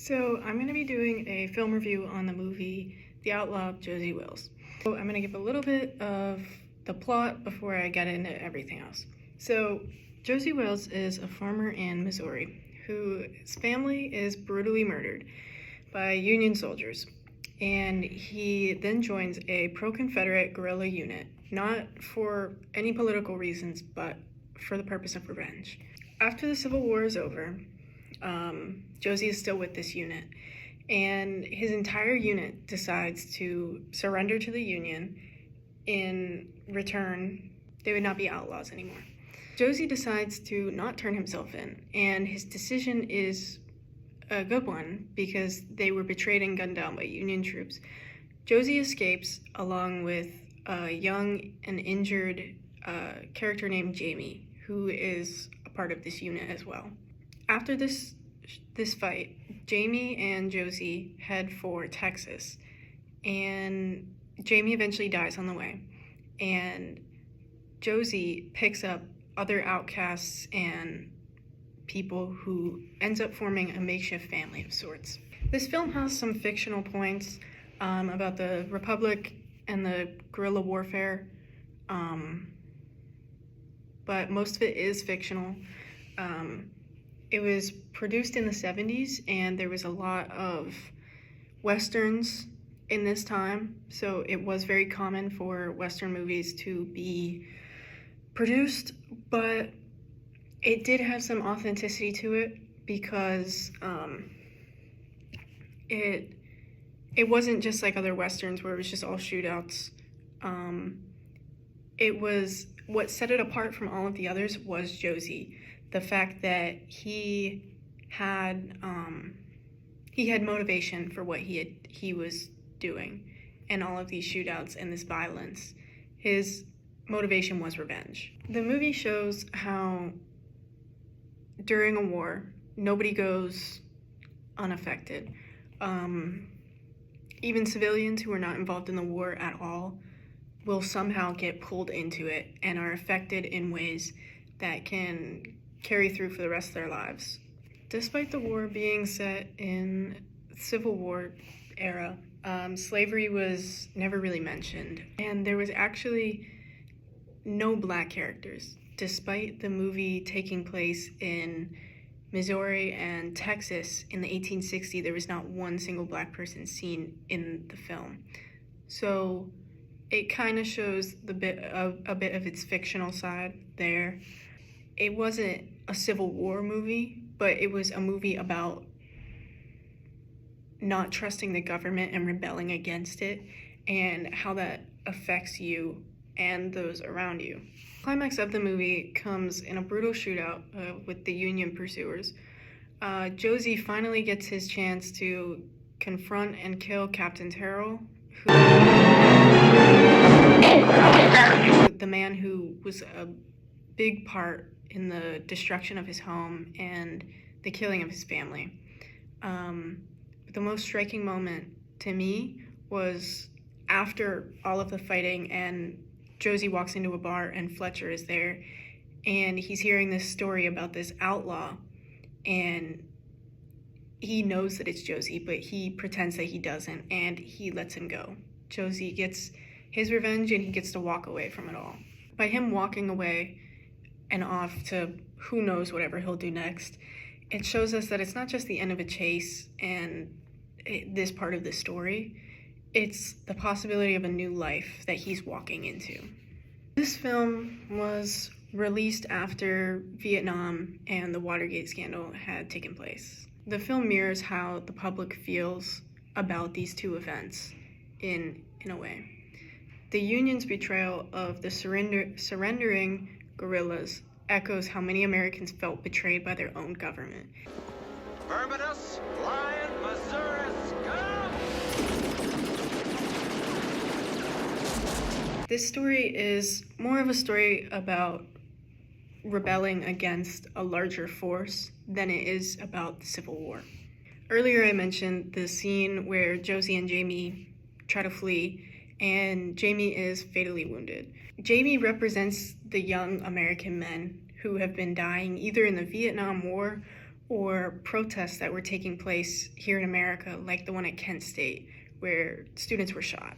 So I'm going to be doing a film review on the movie The Outlaw Josey Wills. So I'm going to give a little bit of the plot before I get into everything else. So Josey Wills is a farmer in Missouri whose family is brutally murdered by Union soldiers. And he then joins a pro-Confederate guerrilla unit, not for any political reasons, but for the purpose of revenge. After the Civil War is over, Josey is still with this unit, and his entire unit decides to surrender to the Union. In return, they would not be outlaws anymore. Josey decides to not turn himself in, and his decision is a good one because they were betrayed and gunned down by Union troops. Josey escapes along with a young and injured character named Jamie, who is a part of this unit as well. After this fight, Jamie and Josey head for Texas, and Jamie eventually dies on the way, and Josey picks up other outcasts and people who ends up forming a makeshift family of sorts. This film has some fictional points about the Republic and the guerrilla warfare, but most of it is fictional. It was produced in the 70s, and there was a lot of Westerns in this time, so it was very common for Western movies to be produced, but it did have some authenticity to it because it wasn't just like other Westerns where it was just all shootouts. It was, what set it apart from all of the others was Josey. The fact that he had motivation for what he was doing, and all of these shootouts and this violence. His motivation was revenge. The movie shows how during a war, nobody goes unaffected. Even civilians who are not involved in the war at all will somehow get pulled into it and are affected in ways that can carry through for the rest of their lives. Despite the war being set in Civil War era, slavery was never really mentioned, and there was actually no black characters. Despite the movie taking place in Missouri and Texas in the 1860s, there was not one single black person seen in the film. So it kind of shows a bit of its fictional side there. It wasn't a Civil War movie, but it was a movie about not trusting the government and rebelling against it, and how that affects you and those around you. The climax of the movie comes in a brutal shootout with the Union pursuers. Josey finally gets his chance to confront and kill Captain Terrell, the man who was a big part in the destruction of his home and the killing of his family. The most striking moment to me was after all of the fighting, and Josey walks into a bar and Fletcher is there, and he's hearing this story about this outlaw, and he knows that it's Josey, but he pretends that he doesn't, and he lets him go. Josey gets his revenge, and he gets to walk away from it all. By him walking away and off to who knows whatever he'll do next, it shows us that it's not just the end of a chase and this part of the story, it's the possibility of a new life that he's walking into. This film was released after Vietnam and the Watergate scandal had taken place. The film mirrors how the public feels about these two events in a way. The Union's betrayal of the surrendering guerrillas echoes how many Americans felt betrayed by their own government. Terminus, Lion, Missouri, scum! This story is more of a story about rebelling against a larger force than it is about the Civil War. Earlier I mentioned the scene where Josey and Jamie try to flee, and Jamie is fatally wounded. Jamie represents the young American men who have been dying either in the Vietnam War or protests that were taking place here in America, like the one at Kent State, where students were shot.